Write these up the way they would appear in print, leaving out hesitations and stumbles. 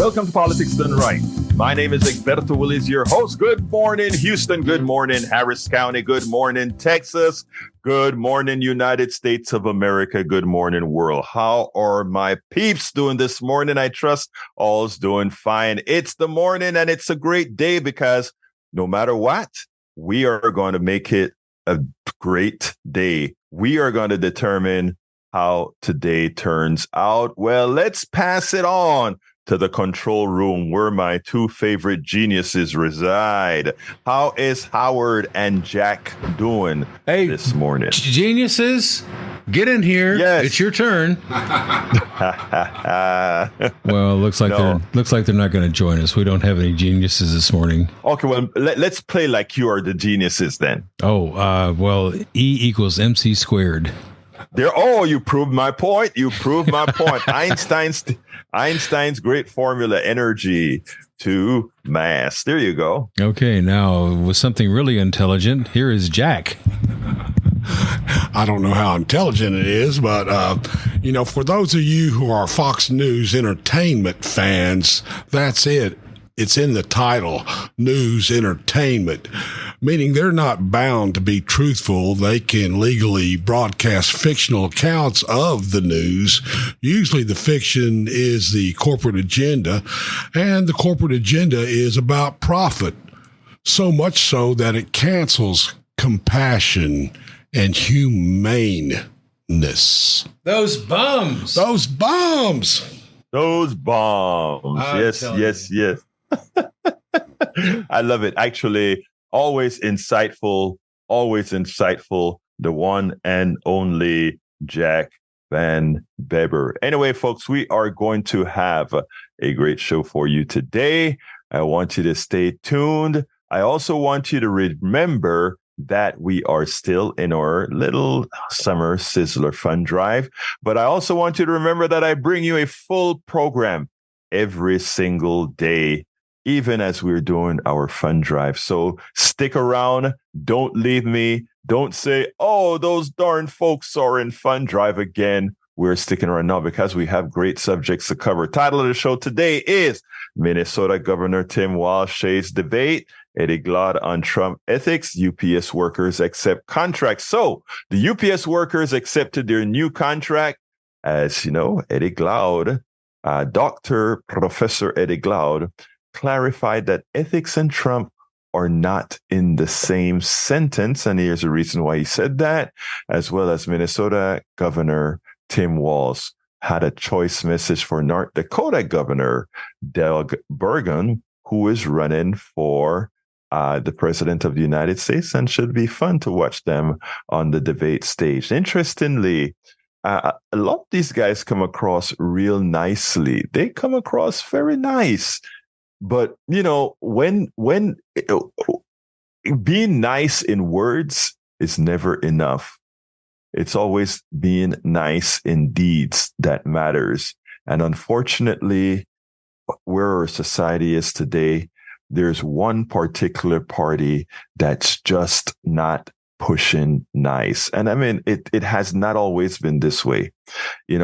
Welcome to Politics Done Right. My name is Egberto Willies, your host. Good morning, Houston. Good morning, Harris County. Good morning, Texas. Good morning, United States of America. Good morning, world. How are my peeps doing this morning? I trust all's doing fine. It's the morning and it's a great day because no matter what, we are going to make it a great day. We are going to determine how today turns out. Well, let's pass it on to the control room where my two favorite geniuses reside. How is Howard and Jack doing this morning? Geniuses, get in here. Yes. It's your turn. Well, looks like they're not going to join us. We don't have any geniuses this morning. Okay, well, let's play like you are the geniuses then. Well, E equals MC squared. You proved my point. Einstein's great formula, energy to mass. There you go. Okay, now with something really intelligent, here is Jack. I don't know how intelligent it is, but, for those of you who are Fox News entertainment fans, that's it. It's in the title, news entertainment, meaning they're not bound to be truthful. They can legally broadcast fictional accounts of the news. Usually the fiction is the corporate agenda, and the corporate agenda is about profit, so much so that it cancels compassion and humaneness. Those bums. Yes. I love it. Actually, always insightful. The one and only Jack Van Beber. Anyway, folks, we are going to have a great show for you today. I want you to stay tuned. I also want you to remember that we are still in our little summer sizzler fund drive. But I also want you to remember that I bring you a full program every single day, even as we're doing our fund drive. So stick around. Don't leave me. Don't say, oh, those darn folks are in fund drive again. We're sticking around now because we have great subjects to cover. Title of the show today is Minnesota Governor Tim Walz shares debate. Eddie Glaude on Trump ethics. UPS workers accept contracts. So the UPS workers accepted their new contract. As you know, Eddie Glaude, Professor Eddie Glaude, clarified that ethics and Trump are not in the same sentence. And here's a reason why he said that, as well as Minnesota Governor Tim Walz had a choice message for North Dakota Governor Doug Burgum, who is running for the president of the United States, and should be fun to watch them on the debate stage. Interestingly, a lot of these guys come across real nicely. They come across very nice. But, when being nice in words is never enough. It's always being nice in deeds that matters. And unfortunately, where our society is today, there's one particular party that's just not pushing nice. And I mean, it has not always been this way.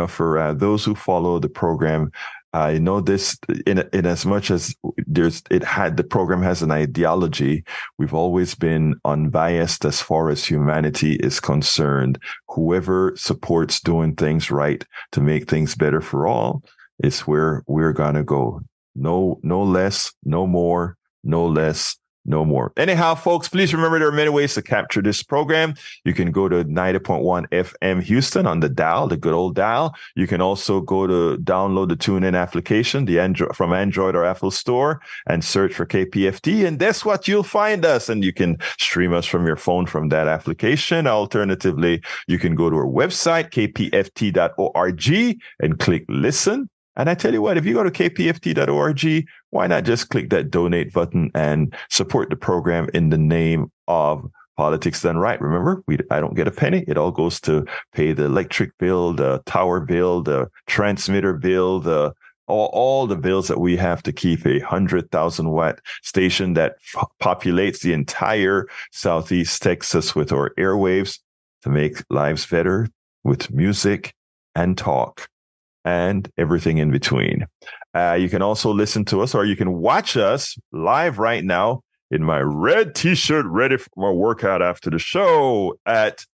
For those who follow the program, I know this in as much as the program has an ideology. We've always been unbiased as far as humanity is concerned. Whoever supports doing things right to make things better for all is where we're gonna go. No less, no more, no less, no more. Anyhow, folks, please remember there are many ways to capture this program. You can go to 90.1 FM Houston on the dial, the good old dial. You can also go to download the TuneIn application, from Android or Apple Store, and search for KPFT. And that's what you'll find us. And you can stream us from your phone from that application. Alternatively, you can go to our website, kpft.org, and click listen. And I tell you what, if you go to kpft.org, why not just click that donate button and support the program in the name of Politics Done Right? Remember, I don't get a penny. It all goes to pay the electric bill, the tower bill, the transmitter bill, all the bills that we have to keep a 100,000 watt station that populates the entire Southeast Texas with our airwaves to make lives better with music and talk and everything in between. You can also listen to us, or you can watch us live right now in my red t-shirt, ready for my workout after the show at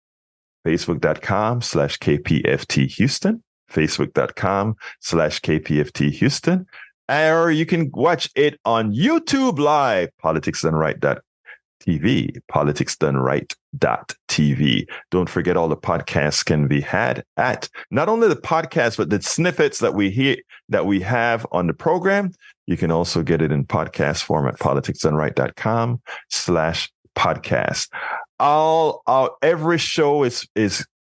facebook.com/KPFT Houston, facebook.com/KPFT Houston. Or you can watch it on YouTube live, politicsdoneright.tv, politicsdoneright.tv. Don't forget, all the podcasts can be had at not only the podcast, but the snippets that we have on the program. You can also get it in podcast form at politicsdoneright.com/podcast. Every show is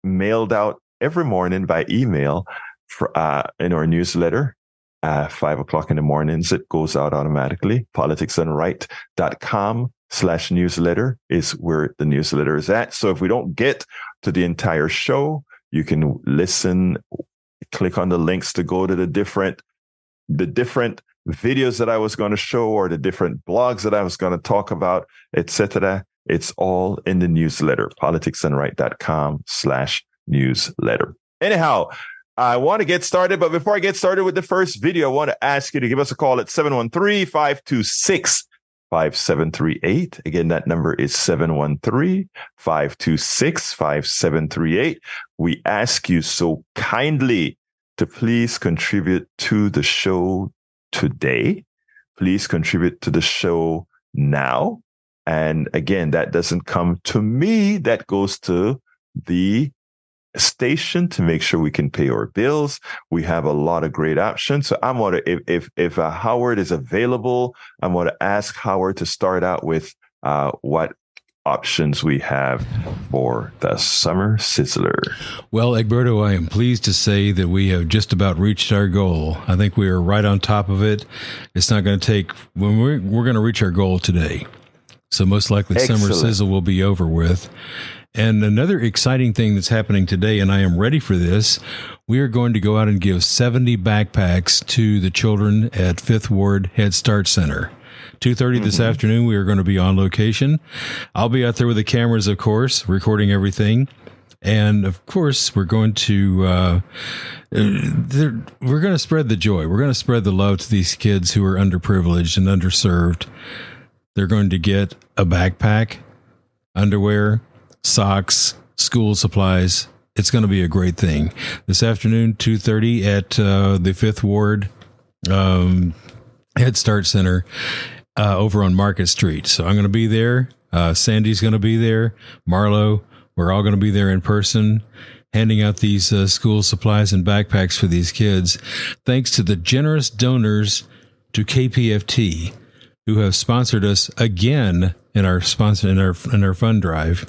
mailed out every morning by email in our newsletter. 5 o'clock in the mornings, it goes out automatically. politicsdoneright.com/newsletter is where the newsletter is at. So if we don't get to the entire show, you can listen, click on the links to go to the different videos that I was going to show, or the different blogs that I was going to talk about, etc. It's all in the newsletter, politicsdoneright.com/newsletter. Anyhow, I want to get started, but before I get started with the first video, I want to ask you to give us a call at 713-526-5738. Again, that number is 713-526-5738. We ask you so kindly to please contribute to the show today. Please contribute to the show now. And again, that doesn't come to me. That goes to the station to make sure we can pay our bills. We have a lot of great options. So I'm going to, if Howard is available, I'm going to ask Howard to start out with what options we have for the Summer Sizzler. Well, Egberto, I am pleased to say that we have just about reached our goal. I think we are right on top of it. It's not going to take, we're going to reach our goal today. So most likely Excellent. Summer Sizzle will be over with. And another exciting thing that's happening today, and I am ready for this, we are going to go out and give 70 backpacks to the children at 5th Ward Head Start Center. 2:30 this afternoon, we are going to be on location. I'll be out there with the cameras, of course, recording everything. And, of course, we're going to spread the joy. We're going to spread the love to these kids who are underprivileged and underserved. They're going to get a backpack, underwear, socks, school supplies. It's going to be a great thing. This afternoon, 2:30 at the 5th Ward Head Start Center over on Market Street. So I'm going to be there. Sandy's going to be there. Marlo, we're all going to be there in person, handing out these school supplies and backpacks for these kids. Thanks to the generous donors to KPFT who have sponsored us again in our fund drive.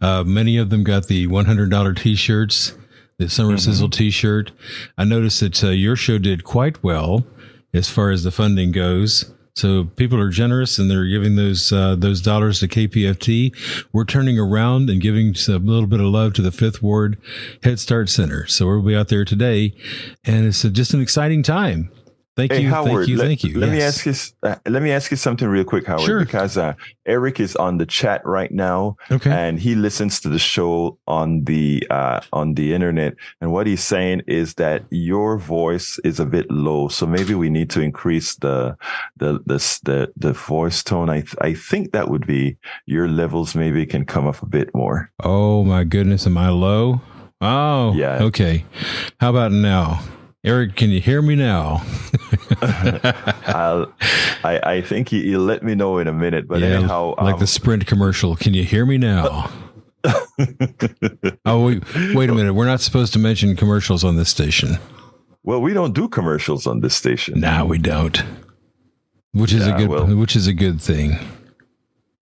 Many of them got the $100 T-shirts, the Summer Sizzle T-shirt. I noticed that your show did quite well as far as the funding goes. So people are generous and they're giving those dollars to KPFT. We're turning around and giving a little bit of love to the 5th Ward Head Start Center. So we'll be out there today, and it's just an exciting time. Thank you, Howard, thank you. Let me ask you something real quick, Howard, sure. Because Eric is on the chat right now, okay, and he listens to the show on the internet. And what he's saying is that your voice is a bit low, so maybe we need to increase the voice tone. I think that would be your levels. Maybe can come up a bit more. Oh my goodness, am I low? Oh, yeah. Okay, how about now? Eric, can you hear me now? I think you'll let me know in a minute. But yeah, anyhow, like the Sprint commercial. Can you hear me now? Oh, wait a minute. We're not supposed to mention commercials on this station. Well, we don't do commercials on this station. No, we don't. Which is a good thing.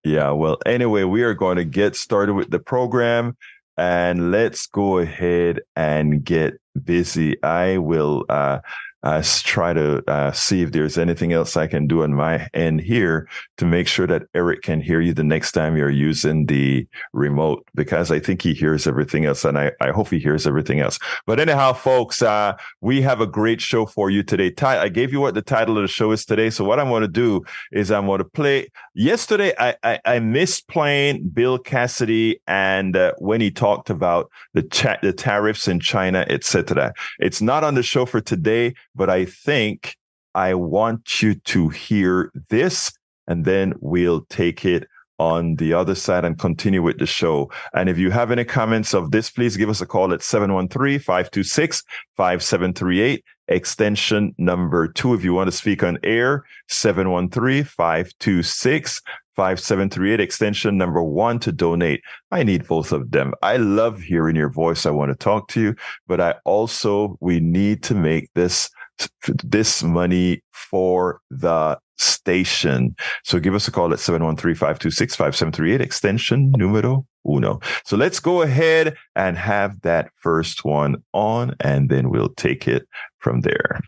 Yeah. Well, anyway, we are going to get started with the program, and let's go ahead and get busy. I will try to see if there's anything else I can do on my end here to make sure that Eric can hear you the next time you're using the remote, because I think he hears everything else, and I hope he hears everything else. But anyhow, folks, we have a great show for you today. I gave you what the title of the show is today. So what I'm going to do is I'm going to play. Yesterday, I missed playing Bill Cassidy and when he talked about the tariffs in China, etc. It's not on the show for today, but I think I want you to hear this, and then we'll take it on the other side and continue with the show. And if you have any comments of this, please give us a call at 713-526-5738, extension number 2. If you want to speak on air, 713-526-5738, extension number 1 to donate. I need both of them. I love hearing your voice. I want to talk to you, but we need to make this money for the station. So give us a call at 713-526-5738, extension numero 1. So let's go ahead and have that first one on, and then we'll take it from there.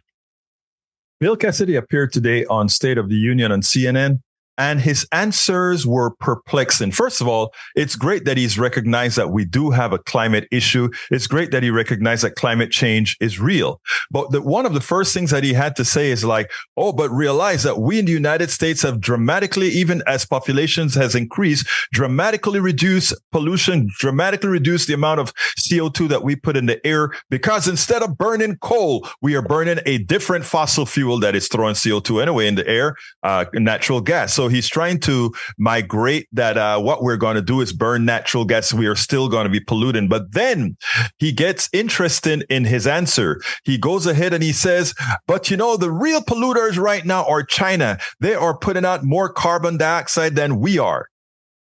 Bill Cassidy appeared today on State of the Union on CNN, and his answers were perplexing. First of all, it's great that he's recognized that we do have a climate issue. It's great that he recognized that climate change is real. But one of the first things that he had to say is like, but realize that we in the United States have dramatically, even as populations has increased, dramatically reduced pollution, dramatically reduced the amount of CO2 that we put in the air, because instead of burning coal, we are burning a different fossil fuel that is throwing CO2 anyway in the air, natural gas. So he's trying to migrate that what we're going to do is burn natural gas. We are still going to be polluting. But then he gets interested in his answer. He goes ahead and he says, but the real polluters right now are China. They are putting out more carbon dioxide than we are.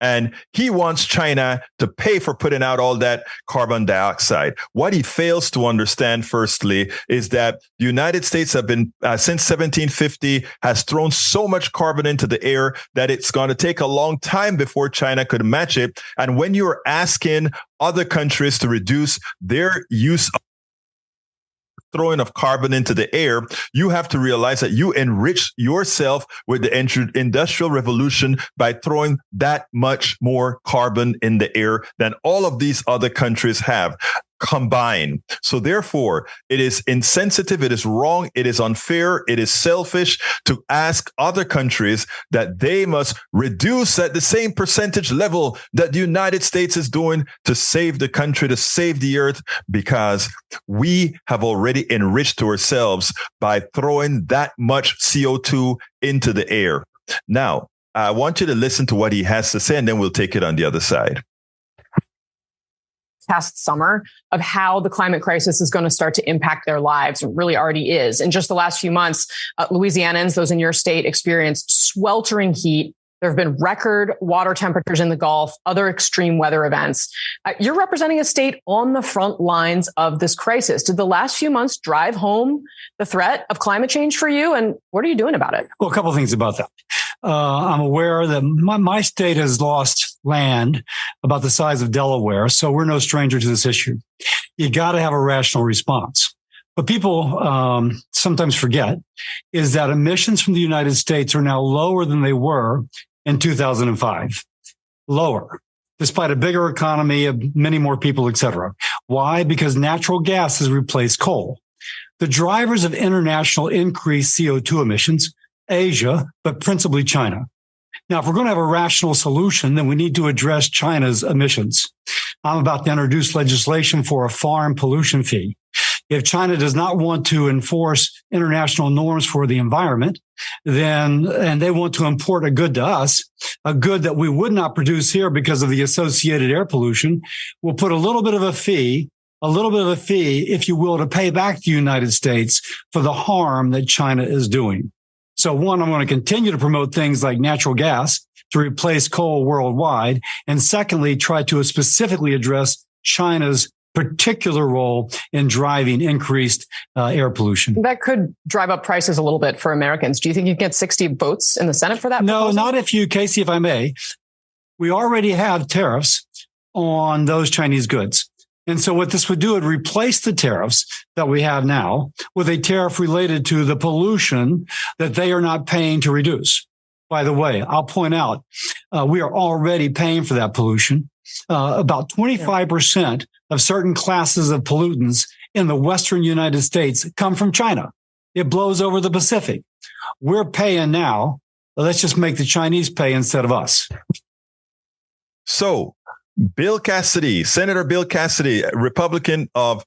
And he wants China to pay for putting out all that carbon dioxide. What he fails to understand, firstly, is that the United States have been, since 1750, has thrown so much carbon into the air that it's going to take a long time before China could match it. And when you're asking other countries to reduce their use of throwing of carbon into the air, you have to realize that you enrich yourself with the industrial revolution by throwing that much more carbon in the air than all of these other countries have combined. So therefore, it is insensitive, it is wrong, it is unfair, it is selfish to ask other countries that they must reduce at the same percentage level that the United States is doing to save the country, to save the earth, because we have already enriched ourselves by throwing that much CO2 into the air. Now, I want you to listen to what he has to say, and then we'll take it on the other side. Past summer of how the climate crisis is going to start to impact their lives. It really already is. In just the last few months, Louisianans, those in your state, experienced sweltering heat. There have been record water temperatures in the Gulf, other extreme weather events. You're representing a state on the front lines of this crisis. Did the last few months drive home the threat of climate change for you? And what are you doing about it? Well, a couple of things about that. I'm aware that my state has lost land about the size of Delaware, so we're no stranger to this issue. You got to have a rational response. What people sometimes forget is that emissions from the United States are now lower than they were in 2005. Lower, despite a bigger economy, of many more people, et cetera. Why? Because natural gas has replaced coal. The drivers of international increased CO2 emissions, Asia, but principally China. Now, if we're going to have a rational solution, then we need to address China's emissions. I'm about to introduce legislation for a foreign pollution fee. If China does not want to enforce international norms for the environment, and they want to import a good to us, a good that we would not produce here because of the associated air pollution, we'll put a little bit of a fee, if you will, to pay back the United States for the harm that China is doing. So one, I'm going to continue to promote things like natural gas to replace coal worldwide. And secondly, try to specifically address China's particular role in driving increased air pollution. That could drive up prices a little bit for Americans. Do you think you get 60 votes in the Senate for that? No, proposal? not if you, Casey, if I may. We already have tariffs on those Chinese goods. And so what this would do would replace the tariffs that we have now with a tariff related to the pollution that they are not paying to reduce. By the way, I'll point out, we are already paying for that pollution. About 25% of certain classes of pollutants in the Western United States come from China. It blows over the Pacific. We're paying now. Let's just make the Chinese pay instead of us. So Bill Cassidy, Senator Bill Cassidy, Republican of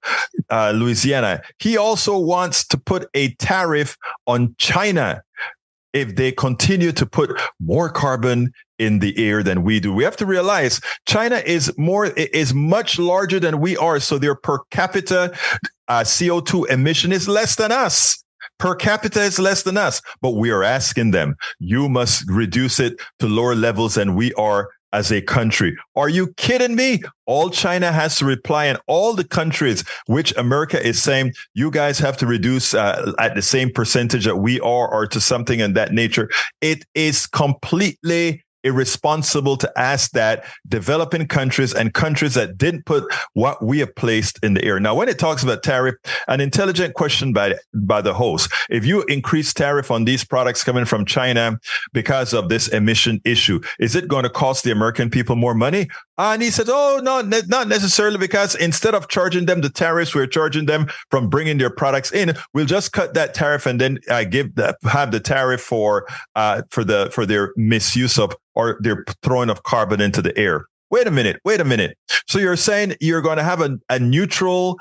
Louisiana, he also wants to put a tariff on China if they continue to put more carbon in the air than we do. We have to realize China is much larger than we are. So their per capita CO2 emission is less than us. Per capita is less than us. But we are asking them, you must reduce it to lower levels than we are as a country. Are you kidding me? All China has to reply, and all the countries which America is saying, you guys have to reduce at the same percentage that we are, or to something in that nature. It is completely irresponsible to ask that developing countries and countries that didn't put what we have placed in the air. Now, when it talks about tariff, an intelligent question by the host, if you increase tariff on these products coming from China because of this emission issue, is it going to cost the American people more money? And he said, oh, no, not necessarily, because instead of charging them the tariffs, we're charging them from bringing their products in. We'll just cut that tariff and then have the tariff for their misuse of, or their throwing of carbon into the air. Wait a minute. So you're saying you're going to have a neutral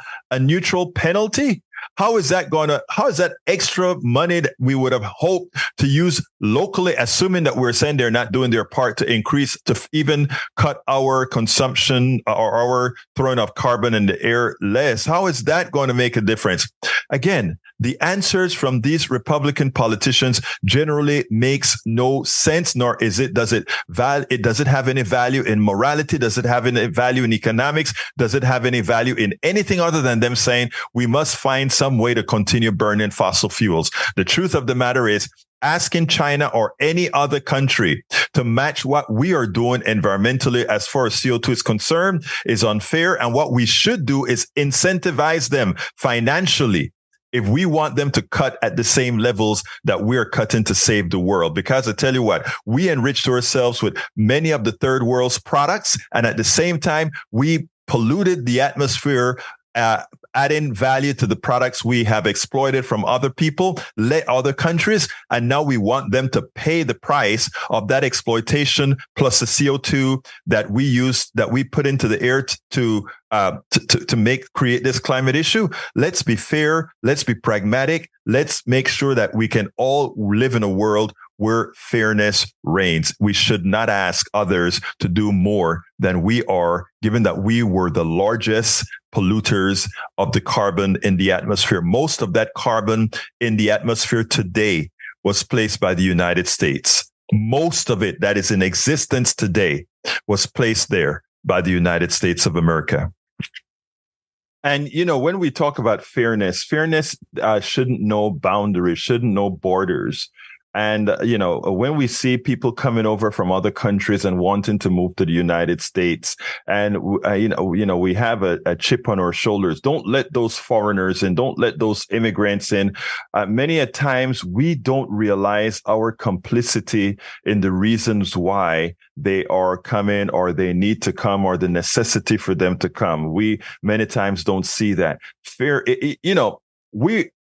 penalty? How is that extra money that we would have hoped to use locally, assuming that we're saying they're not doing their part to increase, to even cut our consumption or our throwing of carbon in the air less? How is that going to make a difference? Again, the answers from these Republican politicians generally makes no sense, nor does it have any value in morality? Does it have any value in economics? Does it have any value in anything other than them saying we must find some way to continue burning fossil fuels? The truth of the matter is, asking China or any other country to match what we are doing environmentally as far as CO2 is concerned is unfair. And what we should do is incentivize them financially if we want them to cut at the same levels that we're cutting to save the world. Because I tell you what, we enriched ourselves with many of the third world's products, and at the same time, we polluted the atmosphere, adding value to the products we have exploited from other people, other countries, and now we want them to pay the price of that exploitation plus the CO2 that we put into the air to create this climate issue. Let's be fair. Let's be pragmatic. Let's make sure that we can all live in a world where fairness reigns. We should not ask others to do more than we are, given that we were the largest polluters of the carbon in the atmosphere. Most of that carbon in the atmosphere today was placed by the United States. Most of it that is in existence today was placed there by the United States of America. And, when we talk about fairness shouldn't know boundaries, shouldn't know borders. And, when we see people coming over from other countries and wanting to move to the United States, and, we have a chip on our shoulders, don't let those foreigners in, don't let those immigrants in. Many a times we don't realize our complicity in the reasons why they are coming, or they need to come, or the necessity for them to come. We many times don't see that.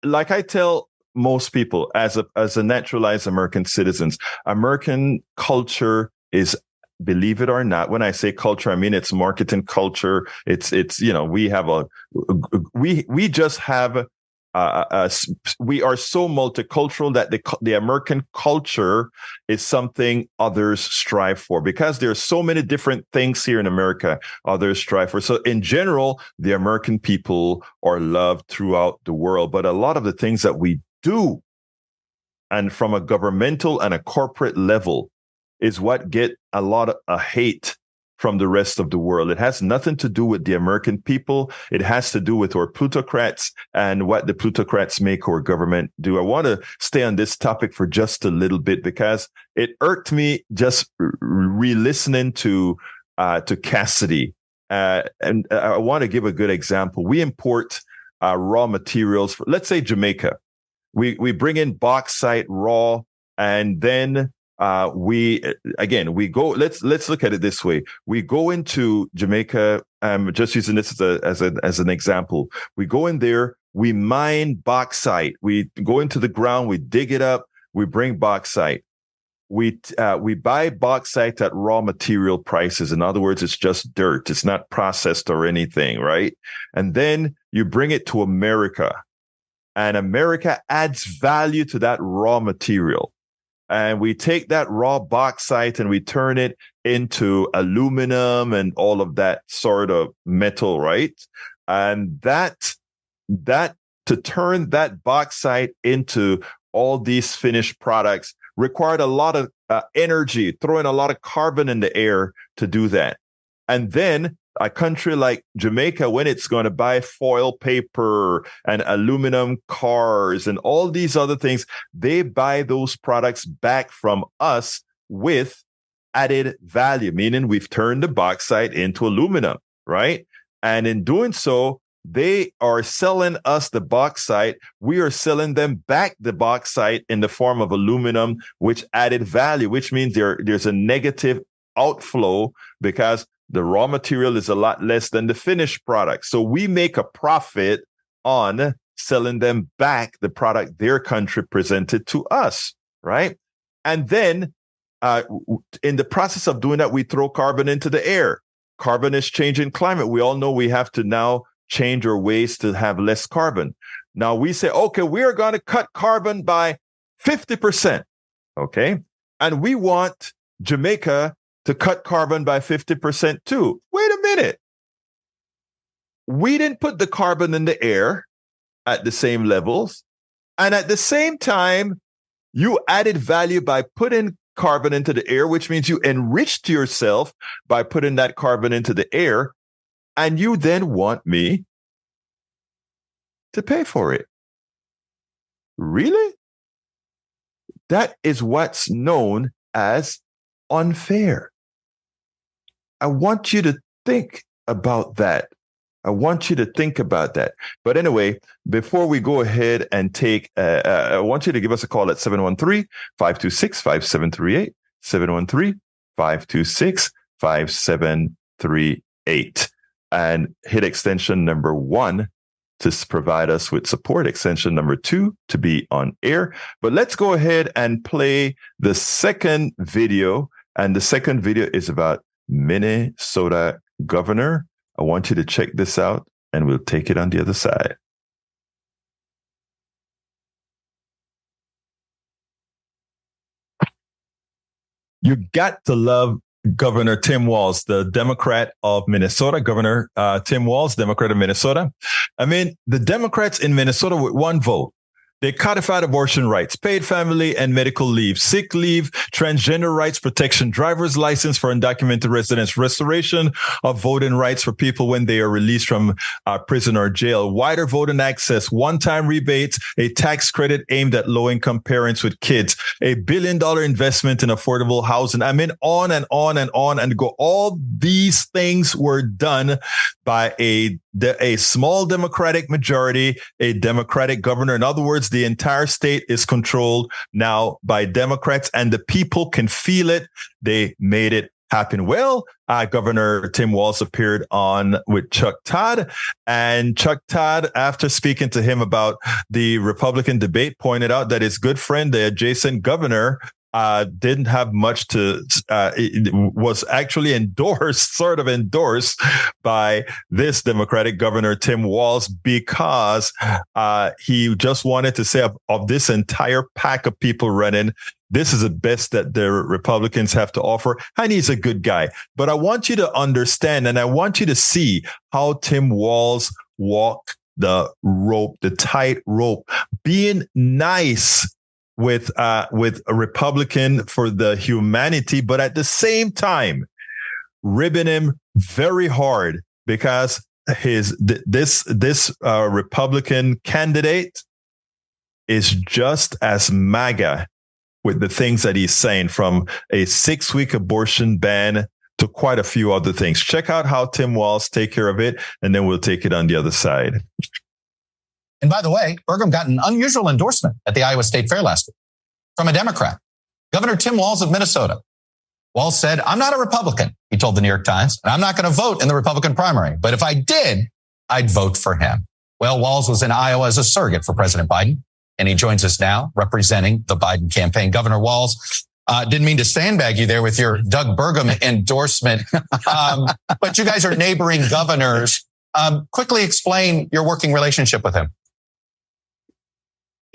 Like I tell most people, as a naturalized American citizens, American culture is, believe it or not, when I say culture, I mean it's marketing culture. It's we are so multicultural that the American culture is something others strive for, because there are so many different things here in America others strive for. So in general, the American people are loved throughout the world, but a lot of the things that we do, and from a governmental and a corporate level, is what get a lot of hate from the rest of the world. It has nothing to do with the American people. It has to do with our plutocrats and what the plutocrats make our government do. I want to stay on this topic for just a little bit, because it irked me just re-listening to Cassidy. And I want to give a good example. We import raw materials for, let's say, Jamaica. We bring in bauxite raw, and then we go. Let's look at it this way. We go into Jamaica. Just using this as an example. We go in there. We mine bauxite. We go into the ground. We dig it up. We bring bauxite. we buy bauxite at raw material prices. In other words, it's just dirt. It's not processed or anything, right? And then you bring it to America, and America adds value to that raw material. And we take that raw bauxite and we turn it into aluminum and all of that sort of metal, right? And that to turn that bauxite into all these finished products required a lot of energy, throwing a lot of carbon in the air to do that. And then a country like Jamaica, when it's going to buy foil paper and aluminum cars and all these other things, they buy those products back from us with added value, meaning we've turned the bauxite into aluminum, right? And in doing so, they are selling us the bauxite. We are selling them back the bauxite in the form of aluminum, which added value, which means there's a negative outflow because the raw material is a lot less than the finished product. So we make a profit on selling them back the product their country presented to us, right? And then in the process of doing that, we throw carbon into the air. Carbon is changing climate. We all know we have to now change our ways to have less carbon. Now we say, okay, we are going to cut carbon by 50%. Okay. And we want Jamaica to cut carbon by 50% too. Wait a minute. We didn't put the carbon in the air at the same levels. And at the same time, you added value by putting carbon into the air, which means you enriched yourself by putting that carbon into the air. And you then want me to pay for it. Really? That is what's known as unfair. I want you to think about that. I want you to think about that. But anyway, before we go ahead and take, I want you to give us a call at 713-526-5738, 713-526-5738. And hit extension number 1 to provide us with support, extension number 2 to be on air. But let's go ahead and play the second video. And the second video is about Minnesota governor. I want you to check this out, and we'll take it on the other side. You got to love Governor Tim Walz, the Democrat of Minnesota. Governor Tim Walz, Democrat of Minnesota. I mean, the Democrats in Minnesota with one vote, they codified abortion rights, paid family and medical leave, sick leave, transgender rights protection, driver's license for undocumented residents, restoration of voting rights for people when they are released from prison or jail, wider voting access, one-time rebates, a tax credit aimed at low-income parents with kids, $1 billion investment in affordable housing. I mean, on and on and on and go. All these things were done by a small Democratic majority, a Democratic governor. In other words, the entire state is controlled now by Democrats, and the people can feel it. They made it happen. Well, Governor Tim Walz appeared on with Chuck Todd, and Chuck Todd, after speaking to him about the Republican debate, pointed out that his good friend, the adjacent governor, didn't have much to, it was actually sort of endorsed by this Democratic governor, Tim Walz, because he just wanted to say of this entire pack of people running, this is the best that the Republicans have to offer. And he's a good guy. But I want you to understand, and I want you to see how Tim Walz walked the rope, the tight rope, being nice with a Republican for the humanity, but at the same time, ribbing him very hard because this Republican candidate is just as MAGA with the things that he's saying, from a 6-week abortion ban to quite a few other things. Check out how Tim Walz take care of it, and then we'll take it on the other side. And by the way, Burgum got an unusual endorsement at the Iowa State Fair last week from a Democrat, Governor Tim Walz of Minnesota. Walz said, "I'm not a Republican," he told the New York Times, "and I'm not going to vote in the Republican primary. But if I did, I'd vote for him." Well, Walz was in Iowa as a surrogate for President Biden, and he joins us now representing the Biden campaign. Governor Walz, Didn't mean to sandbag you there with your Doug Burgum endorsement. But you guys are neighboring governors. Quickly explain your working relationship with him.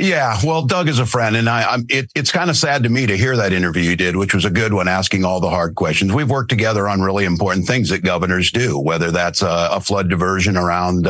Yeah, well, Doug is a friend, and it's kind of sad to me to hear that interview you did, which was a good one, asking all the hard questions. We've worked together on really important things that governors do, whether that's a flood diversion around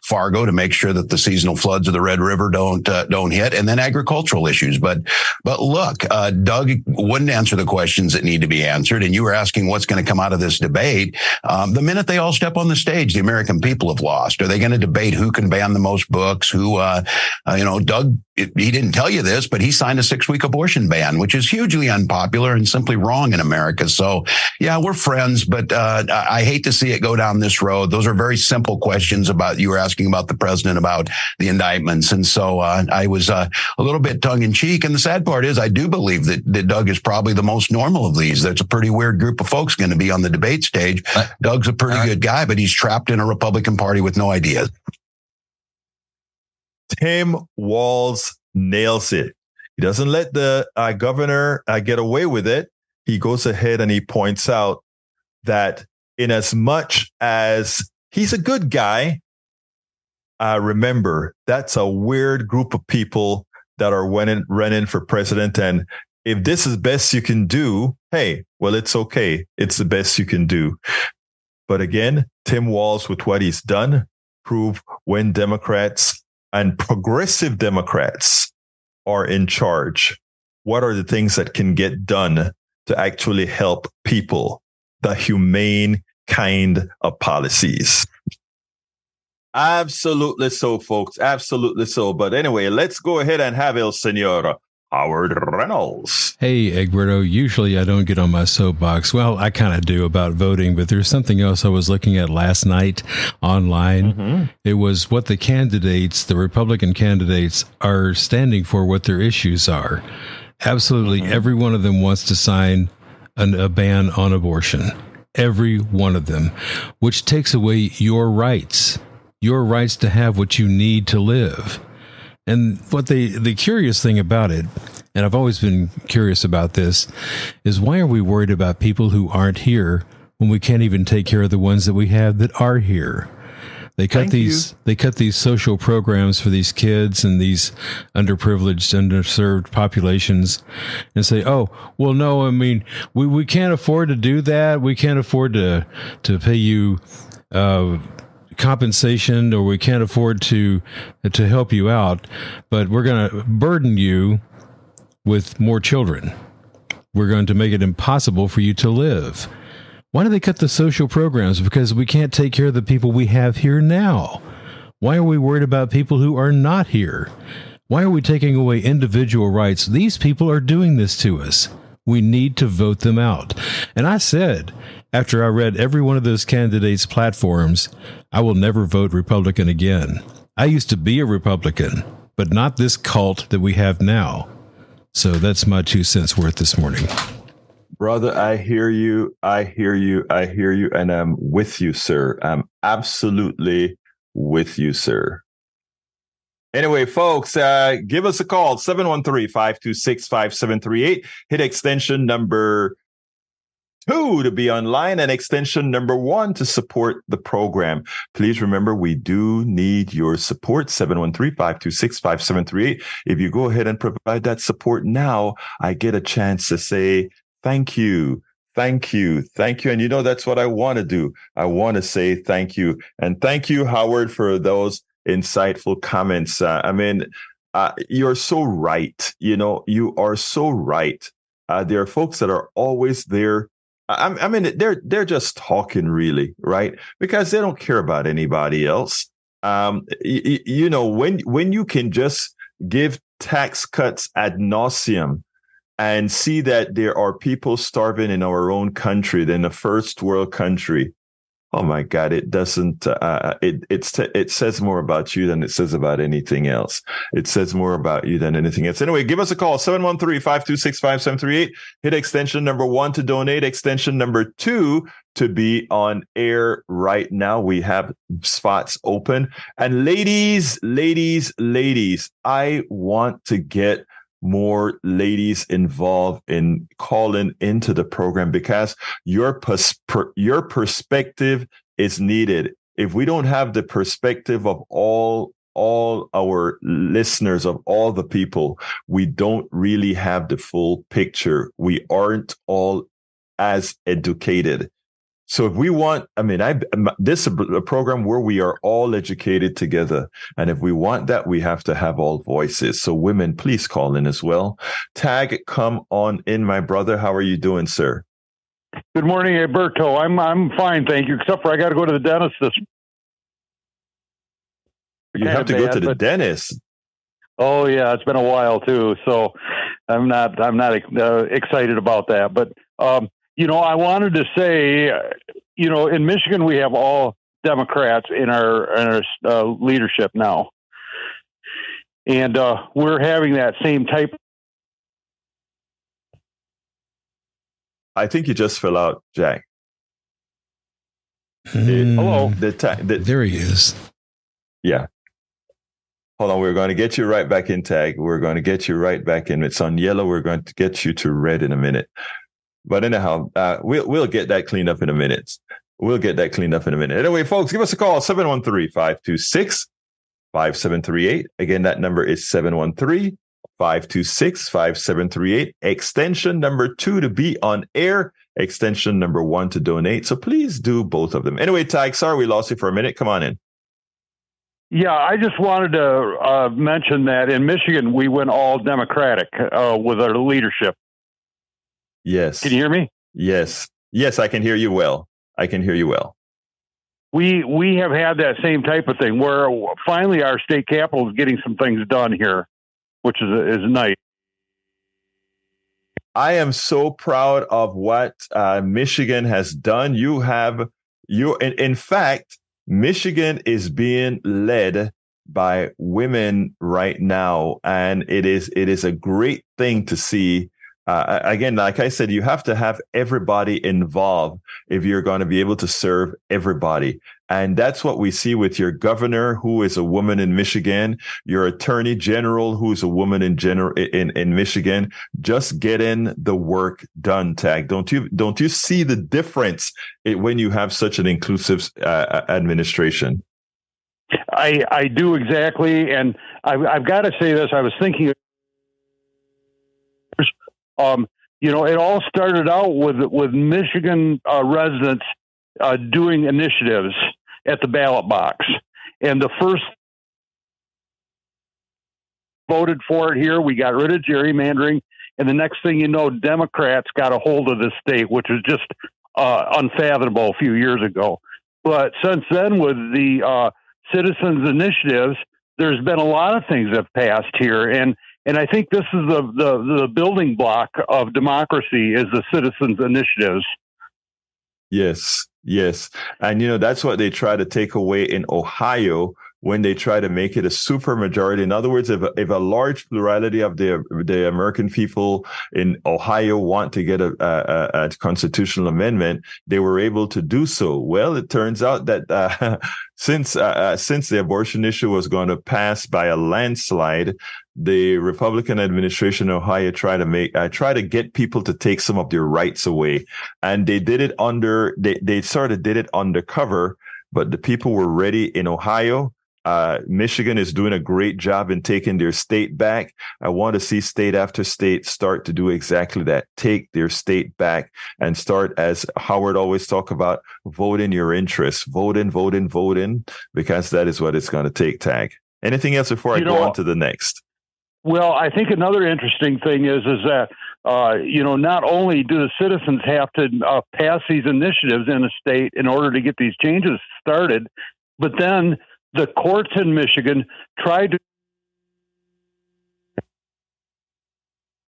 Fargo to make sure that the seasonal floods of the Red River don't hit, and then agricultural issues. But look, Doug wouldn't answer the questions that need to be answered, and you were asking what's going to come out of this debate. The minute they all step on the stage, the American people have lost. Are they going to debate who can ban the most books? Doug. He didn't tell you this, but he signed a 6-week abortion ban, which is hugely unpopular and simply wrong in America. So, yeah, we're friends, but I hate to see it go down this road. Those are very simple questions you were asking about the president, about the indictments. And so I was a little bit tongue in cheek. And the sad part is I do believe that Doug is probably the most normal of these. There's a pretty weird group of folks going to be on the debate stage. Doug's a pretty good guy, but he's trapped in a Republican Party with no ideas. Tim Walz nails it. He doesn't let the governor get away with it. He goes ahead and he points out that in as much as he's a good guy, remember, that's a weird group of people that are running for president. And if this is best you can do, hey, well, it's okay. It's the best you can do. But again, Tim Walz, with what he's done, prove when Democrats and progressive Democrats are in charge, what are the things that can get done to actually help people, the humane kind of policies? Absolutely so, folks. Absolutely so. But anyway, let's go ahead and have El Senor Howard Reynolds. Hey, Egberto. Usually I don't get on my soapbox. Well, I kind of do about voting, but there's something else I was looking at last night online. Mm-hmm. It was what the Republican candidates are standing for, what their issues are. Absolutely every one of them wants to sign a ban on abortion. Every one of them, which takes away your rights to have what you need to live. And what the curious thing about it, and I've always been curious about this, is why are we worried about people who aren't here when we can't even take care of the ones that we have that are here? They cut these social programs for these kids and these underprivileged, underserved populations and say, oh, well, no, I mean, we can't afford to do that. We can't afford to pay you compensation, or we can't afford to help you out, but we're going to burden you with more children. We're going to make it impossible for you to live. Why do they cut the social programs? Because we can't take care of the people we have here now. Why are we worried about people who are not here? Why are we taking away individual rights? These people are doing this to us. We need to vote them out. And I said, after I read every one of those candidates' platforms, I will never vote Republican again. I used to be a Republican, but not this cult that we have now. So that's my 2 cents worth this morning. Brother, I hear you. And I'm with you, sir. I'm absolutely with you, sir. Anyway, folks, give us a call, 713-526-5738. Hit extension number 2 to be online and extension number 1 to support the program. Please remember, we do need your support, 713-526-5738. If you go ahead and provide that support now, I get a chance to say thank you. Thank you. Thank you. And that's what I want to do. I want to say thank you. And thank you, Howard, for those insightful comments. You're so right. You are so right. There are folks that are always there. They're just talking, really, right? Because they don't care about anybody else. When you can just give tax cuts ad nauseum and see that there are people starving in our own country, than a first world country. Oh my God! It doesn't. It says more about you than it says about anything else. It says more about you than anything else. Anyway, give us a call, 713-526-5738. Hit extension number 1 to donate. Extension number 2 to be on air right now. We have spots open. And ladies, I want to get more ladies involved in calling into the program, because your perspective is needed. If we don't have the perspective of all our listeners, of all the people, we don't really have the full picture. We aren't all as educated. So if we want, this is a program where we are all educated together. And if we want that, we have to have all voices. So women, please call in as well. Tag, come on in, my brother. How are you doing, sir? Good morning, Alberto. I'm fine, thank you. Except for I got to go to the dentist this. You have to go to the dentist. Oh yeah, it's been a while too. So I'm not excited about that. But I wanted to say, in Michigan we have all Democrats in our leadership now, and we're having that same type. I think you just fell out, Jack. Hello. There he is. Yeah. Hold on. We're going to get you right back in, Tag. We're going to get you right back in. It's on yellow. We're going to get you to red in a minute. But anyhow, we'll get that cleaned up in a minute. Anyway, folks, give us a call, 713-526-5738. Again, that number is 713-526-5738. Extension number 2 to be on air. Extension number 1 to donate. So please do both of them. Anyway, Tag, sorry we lost you for a minute. Come on in. Yeah, I just wanted to mention that in Michigan, we went all Democratic with our leadership. Yes. Can you hear me? Yes. Yes, I can hear you well. We have had that same type of thing where finally our state capital is getting some things done here, which is nice. I am so proud of what Michigan has done. In fact, Michigan is being led by women right now, and it is a great thing to see. Again, like I said, you have to have everybody involved if you're going to be able to serve everybody. And that's what we see with your governor, who is a woman in Michigan, your attorney general, who's a woman in Michigan, just getting the work done, Tag. Don't you see the difference when you have such an inclusive administration? I do, exactly. And I've got to say this. I was thinking, it all started out with Michigan residents doing initiatives at the ballot box. And the first voted for it here. We got rid of gerrymandering. And the next thing you know, Democrats got a hold of the state, which was just unfathomable a few years ago. But since then, with the citizens initiatives, there's been a lot of things that have passed here. And I think this is the building block of democracy is the citizens initiatives. Yes. And, that's what they try to take away in Ohio when they try to make it a super majority. In other words, if a large plurality of the American people in Ohio want to get a constitutional amendment, they were able to do so. Well, it turns out that since the abortion issue was going to pass by a landslide, the Republican administration in Ohio tried to get people to take some of their rights away, and they did it they sort of did it undercover. But the people were ready in Ohio. Michigan is doing a great job in taking their state back. I want to see state after state start to do exactly that. Take their state back and start, as Howard always talk about, vote in your interests. Vote in, because that is what it's going to take, Tag. Anything else before I go on to the next? Well, I think another interesting thing is that, not only do the citizens have to pass these initiatives in a state in order to get these changes started, but then the courts in Michigan tried to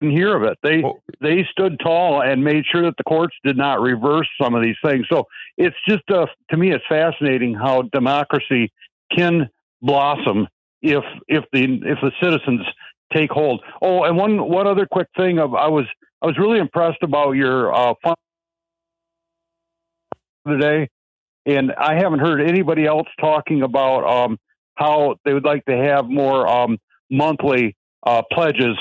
hear of it. They stood tall and made sure that the courts did not reverse some of these things. So it's just, to me, it's fascinating how democracy can blossom if the citizens take hold. Oh, and one other quick thing, I was really impressed about your fund today. And I haven't heard anybody else talking about how they would like to have more monthly pledges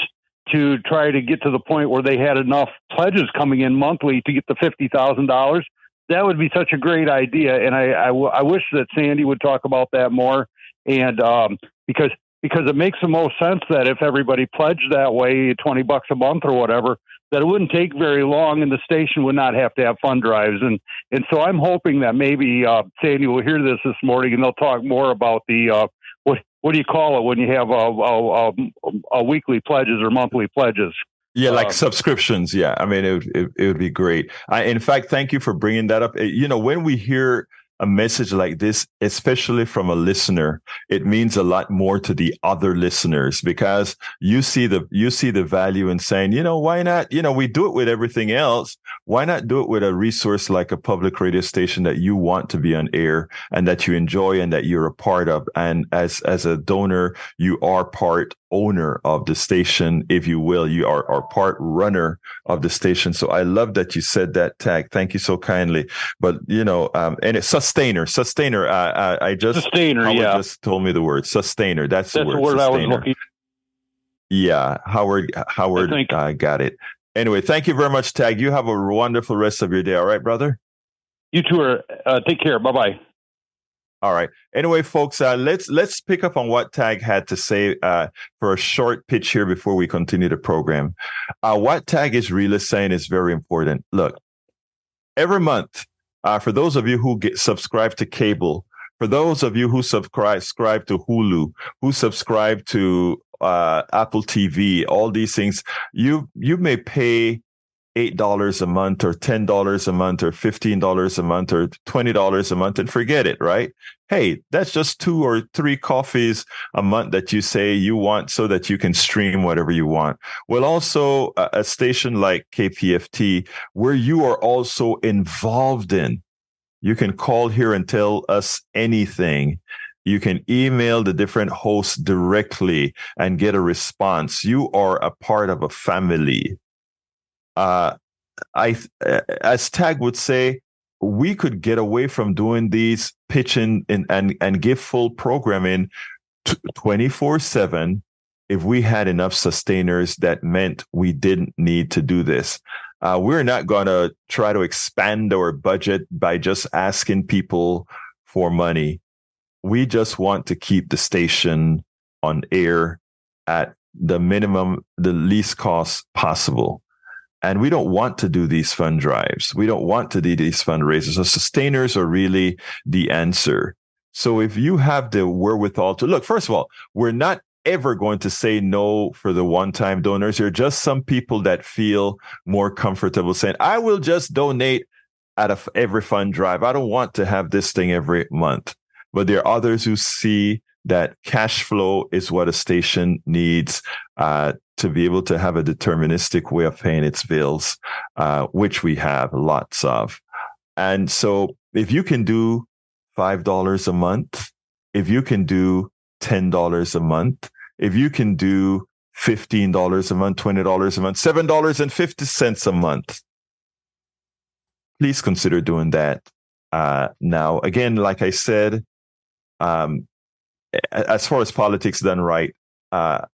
to try to get to the point where they had enough pledges coming in monthly to get the $50,000. That would be such a great idea. And I wish that Sandy would talk about that more. And because it makes the most sense that if everybody pledged that way, $20 a month or whatever, that it wouldn't take very long and the station would not have to have fund drives. And so I'm hoping that maybe Sandy will hear this morning and they'll talk more about the, what do you call it when you have a weekly pledges or monthly pledges? Yeah, like subscriptions. Yeah, I mean, it would be great. In fact, thank you for bringing that up. When we hear a message like this, especially from a listener, it means a lot more to the other listeners, because you see the value in saying, why not? We do it with everything else. Why not do it with a resource like a public radio station that you want to be on air and that you enjoy and that you're a part of? And as a donor, you are part owner of the station, if you will. You are part runner of the station. So I love that you said that, Tag. Thank you so kindly. But and it's sustainer. Howard just told me the word sustainer. That's the word. Sustainer. I was looking. Yeah, Howard got it. Anyway, thank you very much, Tag. You have a wonderful rest of your day. All right, brother? You too. Take care. Bye-bye. All right. Anyway, folks, let's pick up on what Tag had to say for a short pitch here before we continue the program. What Tag is really saying is very important. Look, every month, for those of you who subscribe to cable, for those of you who subscribe to Hulu, who subscribe to Apple TV, all these things, you may pay $8 a month or $10 a month or $15 a month or $20 a month and forget it, right? Hey, that's just 2 or 3 coffees a month that you say you want so that you can stream whatever you want. Well, also a station like KPFT, where you are also involved in, you can call here and tell us anything. You can email the different hosts directly and get a response. You are a part of a family. As Tag would say, we could get away from doing these pitching and give full programming 24/7 if we had enough sustainers that meant we didn't need to do this. We're not going to try to expand our budget by just asking people for money. We just want to keep the station on air at the minimum, the least cost possible. And we don't want to do these fund drives. We don't want to do these fundraisers. So sustainers are really the answer. So if you have the wherewithal to look, first of all, we're not ever going to say no for the one-time donors. There are just some people that feel more comfortable saying, I will just donate at every fund drive. I don't want to have this thing every month. But there are others who see that cash flow is what a station needs to be able to have a deterministic way of paying its bills, which we have lots of. And so if you can do $5 a month, if you can do $10 a month, if you can do $15 a month, $20 a month, $7.50 a month, please consider doing that now. Again, like I said, as far as politics done right, I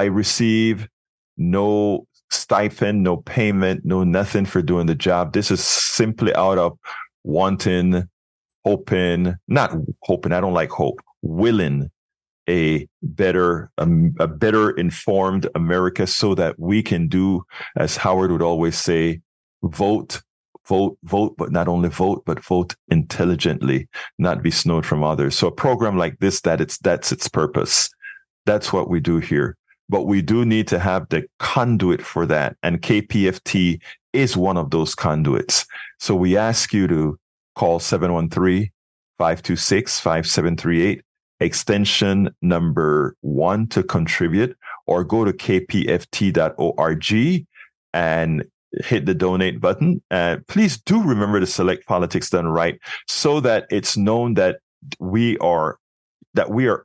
receive no stipend, no payment, no nothing for doing the job. This is simply out of willing a better informed America so that we can do, as Howard would always say, vote, but not only vote, but vote intelligently, not be snowed from others. So a program like this, that's its purpose. That's what we do here. But we do need to have the conduit for that. And KPFT is one of those conduits. So we ask you to call 713-526-5738, extension number 1 to contribute, or go to kpft.org and hit the donate button. Please do remember to select Politics Done Right so that it's known that we are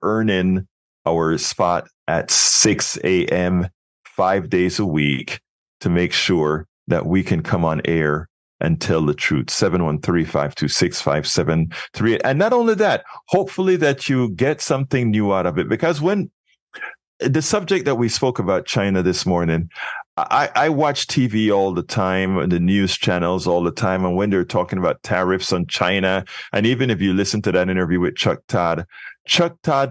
earning our spot at 6 a.m. 5 days a week to make sure that we can come on air and tell the truth. 713-526-5738. And not only that, hopefully that you get something new out of it, because when the subject that we spoke about, China, this morning, I watch TV all the time, the news channels all the time. And when they're talking about tariffs on China, and even if you listen to that interview with Chuck Todd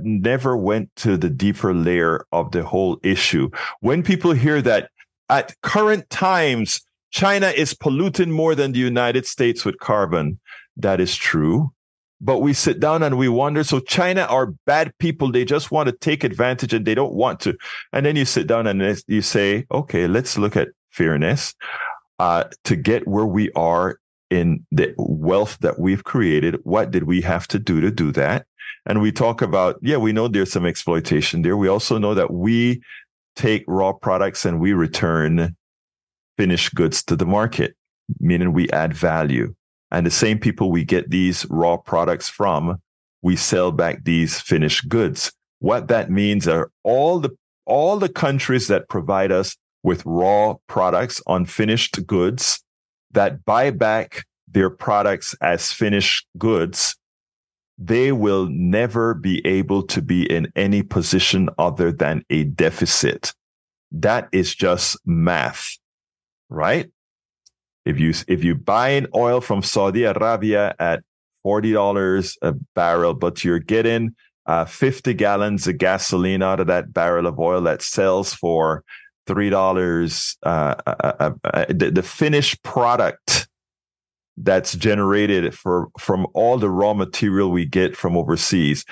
never went to the deeper layer of the whole issue. When people hear that at current times, China is polluting more than the United States with carbon, that is true. But we sit down and we wonder, so China are bad people. They just want to take advantage and they don't want to. And then you sit down and you say, okay, let's look at fairness to get where we are in the wealth that we've created. What did we have to do that? And we talk about, we know there's some exploitation there. We also know that we take raw products and we return finished goods to the market, meaning we add value. And the same people we get these raw products from, we sell back these finished goods. What that means are all the countries that provide us with raw products on finished goods that buy back their products as finished goods, they will never be able to be in any position other than a deficit. That is just math, right? If you buy oil from Saudi Arabia at $40 a barrel, but you're getting 50 gallons of gasoline out of that barrel of oil that sells for $3, the finished product that's generated from all the raw material we get from overseas,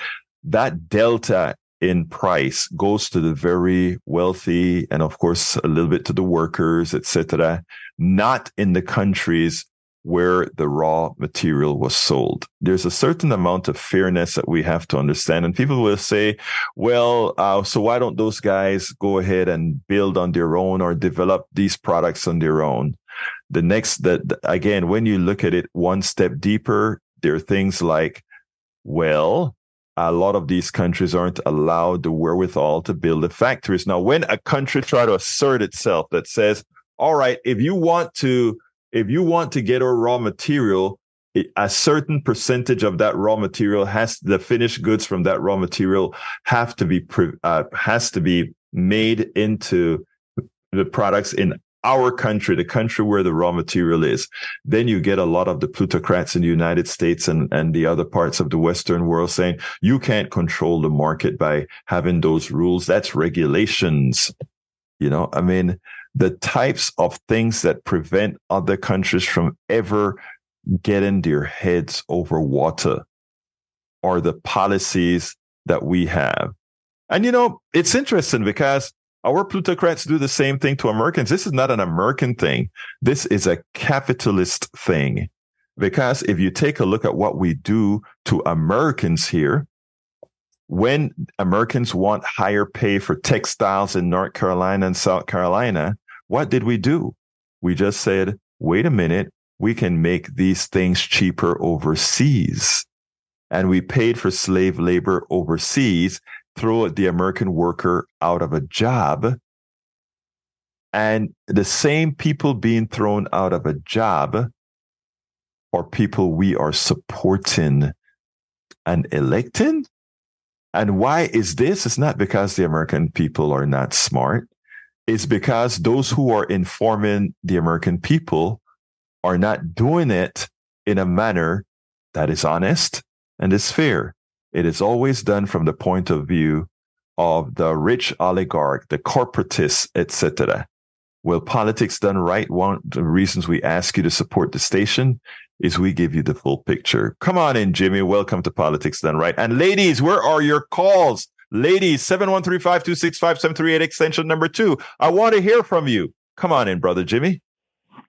that delta in price goes to the very wealthy and, of course, a little bit to the workers, etc., not in the countries where the raw material was sold. There's a certain amount of fairness that we have to understand. And people will say, well, so why don't those guys go ahead and build on their own or develop these products on their own? Again, when you look at it one step deeper, there are things like, well, a lot of these countries aren't allowed the wherewithal to build the factories. Now, when a country tries to assert itself that says, all right, if you want to get our raw material, a certain percentage of that raw material the finished goods from that raw material has to be made into the products in our country, the country where the raw material is. Then you get a lot of the plutocrats in the United States and the other parts of the Western world saying, you can't control the market by having those rules. That's regulations. The types of things that prevent other countries from ever getting their heads over water are the policies that we have. And, it's interesting because our plutocrats do the same thing to Americans. This is not an American thing. This is a capitalist thing. Because if you take a look at what we do to Americans here, when Americans want higher pay for textiles in North Carolina and South Carolina, what did we do? We just said, wait a minute, we can make these things cheaper overseas. And we paid for slave labor overseas, throw the American worker out of a job. And the same people being thrown out of a job are people we are supporting and electing. And why is this? It's not because the American people are not smart. It's because those who are informing the American people are not doing it in a manner that is honest and is fair. It is always done from the point of view of the rich oligarch, the corporatists, etc. Well, politics done right, one of the reasons we ask you to support the station is we give you the full picture. Come on in, Jimmy. Welcome to Politics Done Right. And ladies, where are your calls? Ladies, 713-526-5738, extension number 2. I want to hear from you. Come on in, brother Jimmy.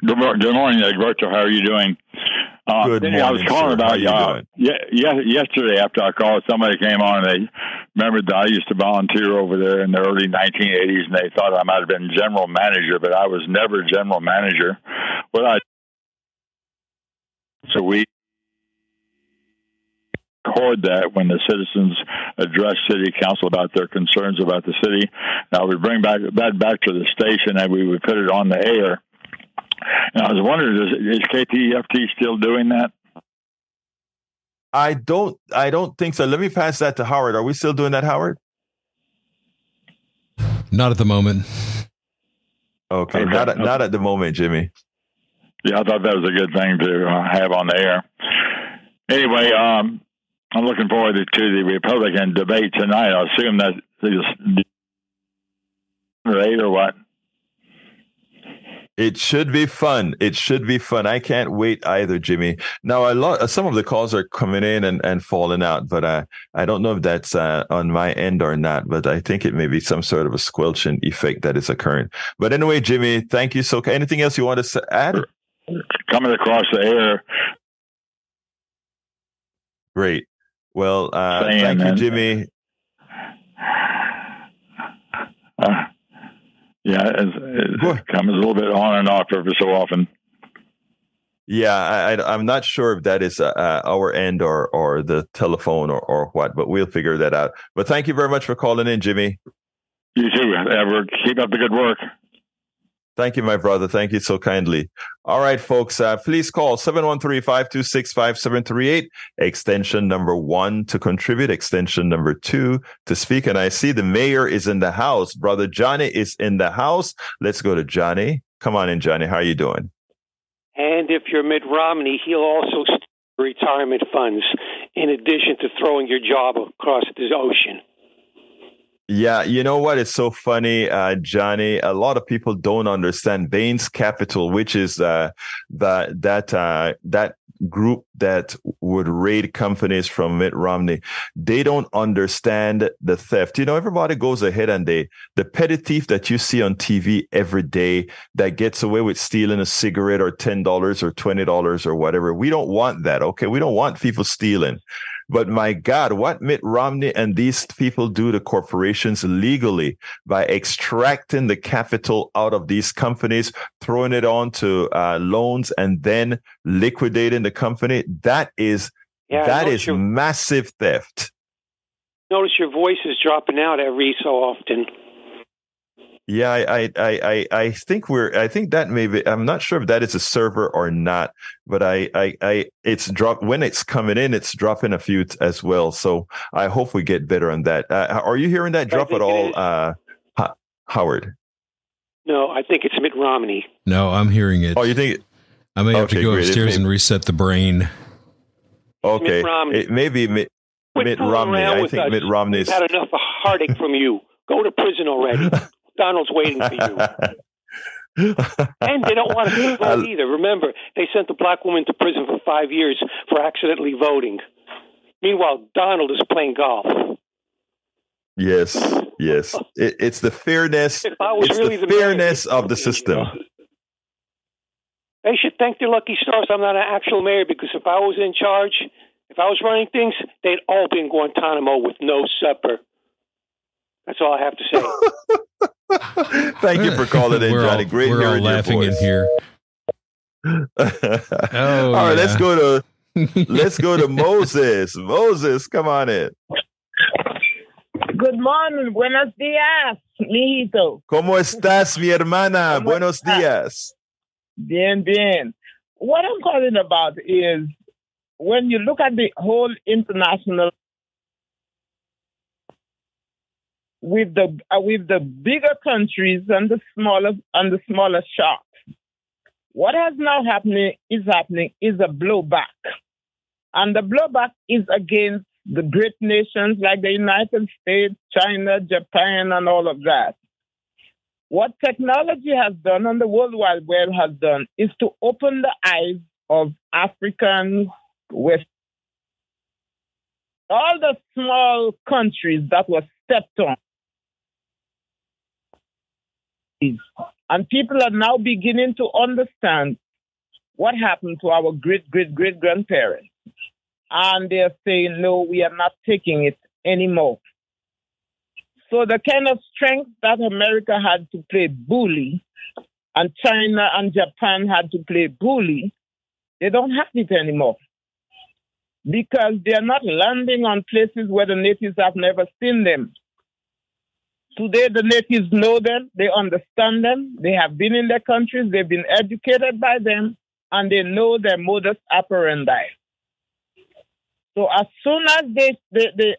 Good morning, Egberto. How are you doing? Good morning, I was calling about yesterday after I called, somebody came on and they remembered that I used to volunteer over there in the early 1980s, and they thought I might have been general manager, but I was never general manager. So we record that when the citizens address city council about their concerns about the city. Now we bring that back to the station and we would put it on the air. And I was wondering, is KTFT still doing that? I don't think so. Let me pass that to Howard. Are we still doing that, Howard? Not at the moment. Okay, not at the moment, Jimmy. Yeah, I thought that was a good thing to have on the air. Anyway, I'm looking forward to the Republican debate tonight. I assume that is 8 or what? It should be fun. It should be fun. I can't wait either, Jimmy. Now, some of the calls are coming in and falling out, but I don't know if that's on my end or not, but I think it may be some sort of a squelching effect that is occurring. But anyway, Jimmy, thank you. So anything else you want to add? Coming across the air. Great. Well, thank you, Jimmy. Yeah, it comes a little bit on and off every so often. Yeah, I'm not sure if that is our end or the telephone or what, but we'll figure that out. But thank you very much for calling in, Jimmy. You too, Edward. Keep up the good work. Thank you, my brother. Thank you so kindly. All right, folks, please call 713-526-5738, extension number 1 to contribute, extension number 2 to speak. And I see the mayor is in the house. Brother Johnny is in the house. Let's go to Johnny. Come on in, Johnny. How are you doing? And if you're Mitt Romney, he'll also steal retirement funds in addition to throwing your job across the ocean. Yeah, you know what? It's so funny, Johnny. A lot of people don't understand Bain's Capital, which is that group that would raid companies from Mitt Romney. They don't understand the theft. You know, everybody goes ahead and the petty thief that you see on TV every day that gets away with stealing a cigarette or $10 or $20 or whatever. We don't want that. Okay, we don't want people stealing. But my God, what Mitt Romney and these people do to corporations legally by extracting the capital out of these companies, throwing it onto loans, and then liquidating the company, that is massive theft. Notice your voice is dropping out every so often. Yeah, I think that maybe, I'm not sure if that is a server or not, but it's dropped when it's coming in, it's dropping a few as well. So I hope we get better on that. Are you hearing that drop at all, Howard? No, I think it's Mitt Romney. No, I'm hearing it. Oh, you think? I may have to go upstairs and reset the brain. Okay, it may be Mitt Romney. I think Mitt Romney's had enough of heartache from you. Go to prison already. Donald's waiting for you. And they don't want to vote either. Remember, they sent a black woman to prison for 5 years for accidentally voting. Meanwhile, Donald is playing golf. Yes. It's the fairness. The fairness of the system. They should thank their lucky stars I'm not an actual mayor, because if I was in charge, if I was running things, they'd all be in Guantanamo with no supper. That's all I have to say. Thank you for calling in, Johnny. Great we're hearing all laughing your voice. in here. All right, let's go to Moses. Moses, come on in. Good morning, buenos días, mijito. ¿Cómo estás, mi hermana? Buenos días. Bien, bien. What I'm calling about is when you look at the whole international with the bigger countries and the smaller sharks. What has now happening is a blowback. And the blowback is against the great nations like the United States, China, Japan, and all of that. What technology has done and the World Wide Web has done is to open the eyes of Africans, all the small countries that were stepped on. And people are now beginning to understand what happened to our great-great-great-grandparents. And they're saying, no, we are not taking it anymore. So the kind of strength that America had to play bully, and China and Japan had to play bully, they don't have it anymore. Because they're not landing on places where the natives have never seen them. Today, the natives know them, they understand them, they have been in their countries, they've been educated by them, and they know their modus operandi. So as soon as they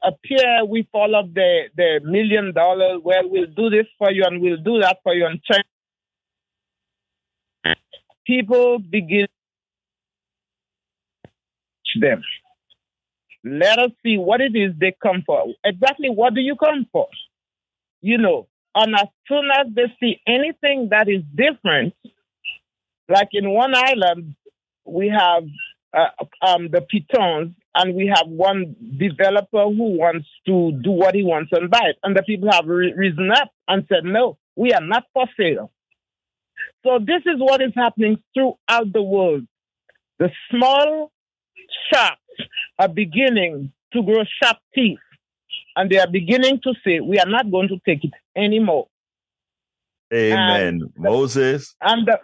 appear with all of the $1 million, well, we'll do this for you and we'll do that for you, and people begin to them. Let us see what it is they come for. Exactly what do you come for? You know, and as soon as they see anything that is different, like in one island, we have the Pitons, and we have one developer who wants to do what he wants and buy it. And the people have risen up and said, no, we are not for sale. So this is what is happening throughout the world. The small shops are beginning to grow sharp teeth, and they are beginning to say, we are not going to take it anymore. Amen. Moses. And the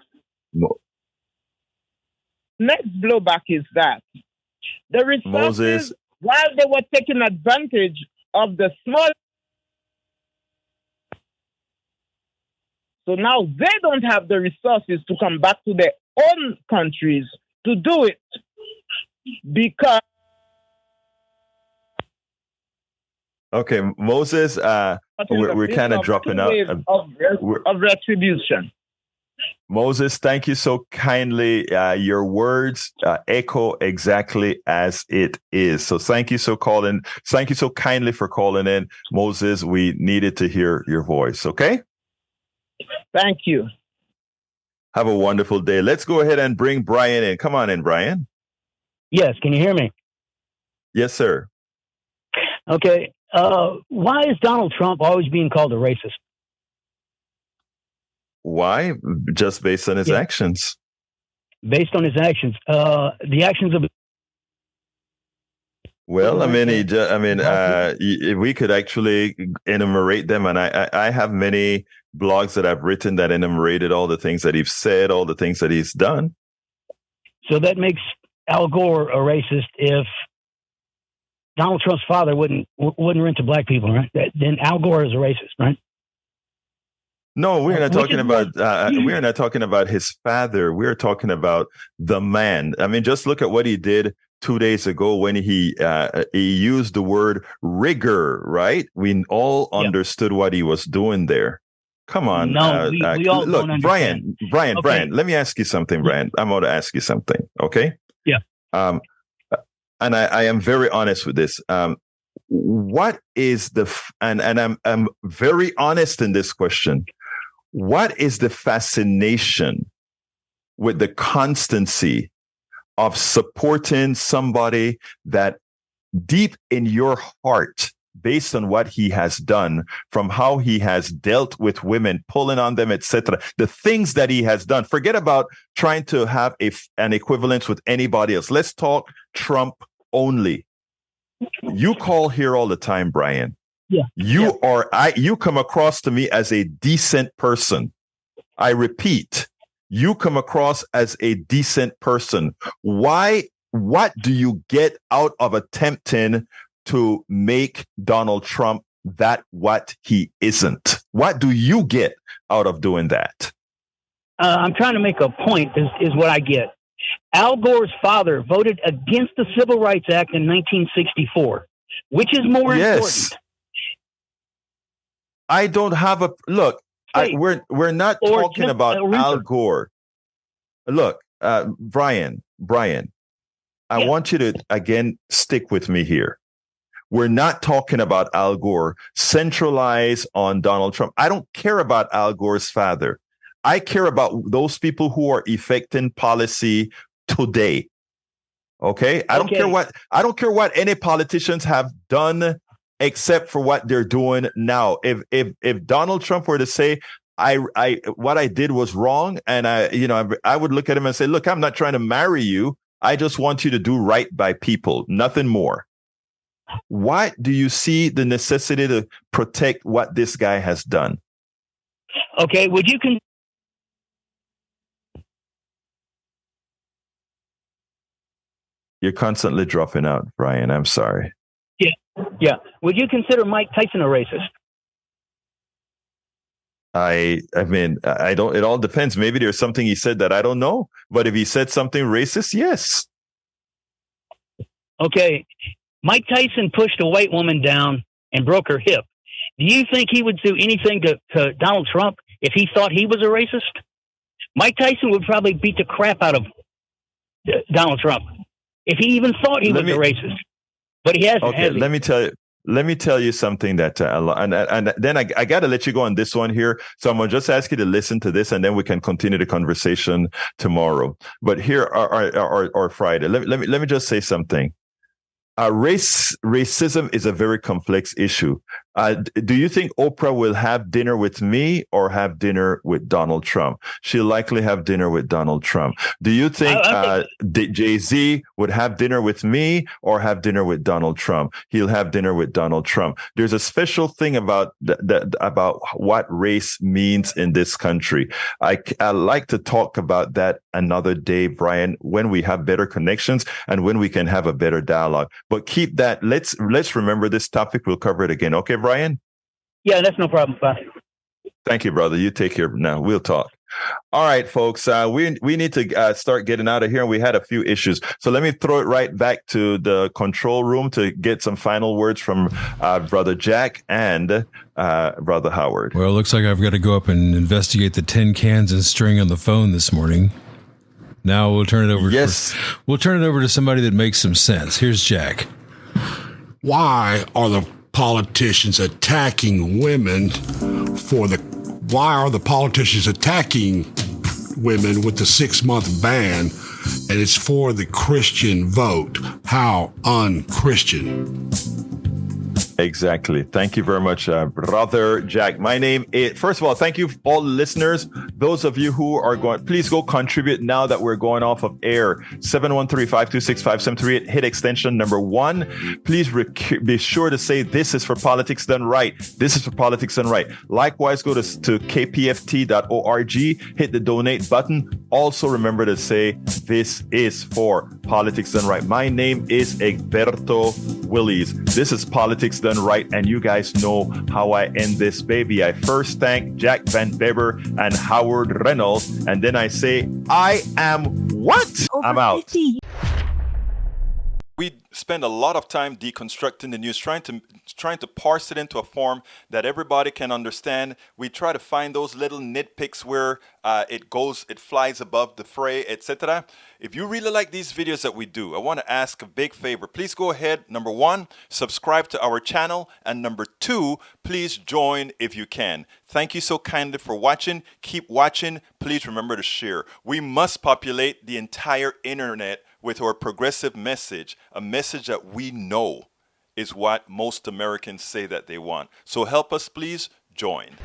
next blowback is that the resources, Moses, while they were taking advantage of the small, so now they don't have the resources to come back to their own countries to do it, because okay, Moses, we're kind of dropping out of retribution. Moses, thank you so kindly. Your words echo exactly as it is. So thank you so kindly for calling in, Moses. We needed to hear your voice. Okay. Thank you. Have a wonderful day. Let's go ahead and bring Brian in. Come on in, Brian. Yes. Can you hear me? Yes, sir. Okay. Why is Donald Trump always being called a racist? Why? Just based on his actions. Based on his actions. The actions of. Well, we could actually enumerate them, and I have many blogs that I've written that enumerated all the things that he's said, all the things that he's done. So that makes Al Gore a racist if Donald Trump's father wouldn't rent to black people, right? Then Al Gore is a racist, right? No, we're not talking about. We're not talking about his father. We're talking about the man. I mean, just look at what he did 2 days ago when he used the word rigor. Right? We all understood what he was doing there. Come on, no, we all look, don't Brian. Okay. Brian. Let me ask you something, Brian. I'm going to ask you something. Okay? Yeah. And I am very honest with this. What is and I'm very honest in this question. What is the fascination with the constancy of supporting somebody that deep in your heart, based on what he has done, from how he has dealt with women, pulling on them, etc., the things that he has done? Forget about trying to have an equivalence with anybody else. Let's talk Trump only. You call here all the time, Brian. Yeah. You come across to me as a decent person. I repeat, you come across as a decent person. Why? What do you get out of attempting to make Donald Trump what he isn't? What do you get out of doing that? I'm trying to make a point is what I get. Al Gore's father voted against the Civil Rights Act in 1964, which is more important. I don't have a look. We're not talking about Al Gore. Look, Brian, I want you to again stick with me here. We're not talking about Al Gore. Centralize on Donald Trump. I don't care about Al Gore's father. I care about those people who are effecting policy today. Okay? I don't care what any politicians have done except for what they're doing now. If Donald Trump were to say, what I did was wrong, and I would look at him and say, look, I'm not trying to marry you. I just want you to do right by people, nothing more. Why do you see the necessity to protect what this guy has done? Okay, You're constantly dropping out, Brian. I'm sorry. Yeah. Would you consider Mike Tyson a racist? I mean, I don't. It all depends. Maybe there's something he said that I don't know. But if he said something racist, yes. Okay. Mike Tyson pushed a white woman down and broke her hip. Do you think he would do anything to Donald Trump if he thought he was a racist? Mike Tyson would probably beat the crap out of Donald Trump if he even thought he was a racist. But he hasn't. Okay, let me tell you something that, and then I got to let you go on this one here. So I'm going to just ask you to listen to this, and then we can continue the conversation tomorrow. But here or Friday, let me just say something. Racism is a very complex issue. Do you think Oprah will have dinner with me or have dinner with Donald Trump? She'll likely have dinner with Donald Trump. Do you think Jay-Z would have dinner with me or have dinner with Donald Trump? He'll have dinner with Donald Trump. There's a special thing about about what race means in this country. I like to talk about that another day, Brian, when we have better connections and when we can have a better dialogue. But keep that. Let's remember this topic. We'll cover it again. Okay, Brian? Yeah, that's no problem. Bye. Thank you, brother. You take care now. We'll talk. All right, folks. We need to start getting out of here. We had a few issues. So let me throw it right back to the control room to get some final words from Brother Jack and Brother Howard. Well, it looks like I've got to go up and investigate the tin cans and string on the phone this morning. Now we'll turn it over. Yes. We'll turn it over to somebody that makes some sense. Here's Jack. Why are the politicians attacking women why are the politicians attacking women with the 6-month ban? And it's for the Christian vote. How un-Christian. Exactly. Thank you very much, Brother Jack. My name is, first of all, thank you all listeners. Those of you who are going, please go contribute now that we're going off of air. 713-526-5738. Hit extension number 1. Please be sure to say this is for Politics Done Right. This is for Politics Done Right. Likewise, go to kpft.org, hit the donate button. Also remember to say this is for Politics Done Right. My name is Egberto Willies. This is Politics Done Right, and you guys know how I end this baby. I first thank Jack Van Beber and Howard Reynolds, and then I say, I am what? I'm out. 50. We spend a lot of time deconstructing the news, trying to parse it into a form that everybody can understand. We try to find those little nitpicks where it flies above the fray, etc. If you really like these videos that we do, I want to ask a big favor. Please go ahead. Number 1, subscribe to our channel. And number 2, please join if you can. Thank you so kindly for watching. Keep watching. Please remember to share. We must populate the entire internet with our progressive message, a message that we know is what most Americans say that they want. So help us, please join.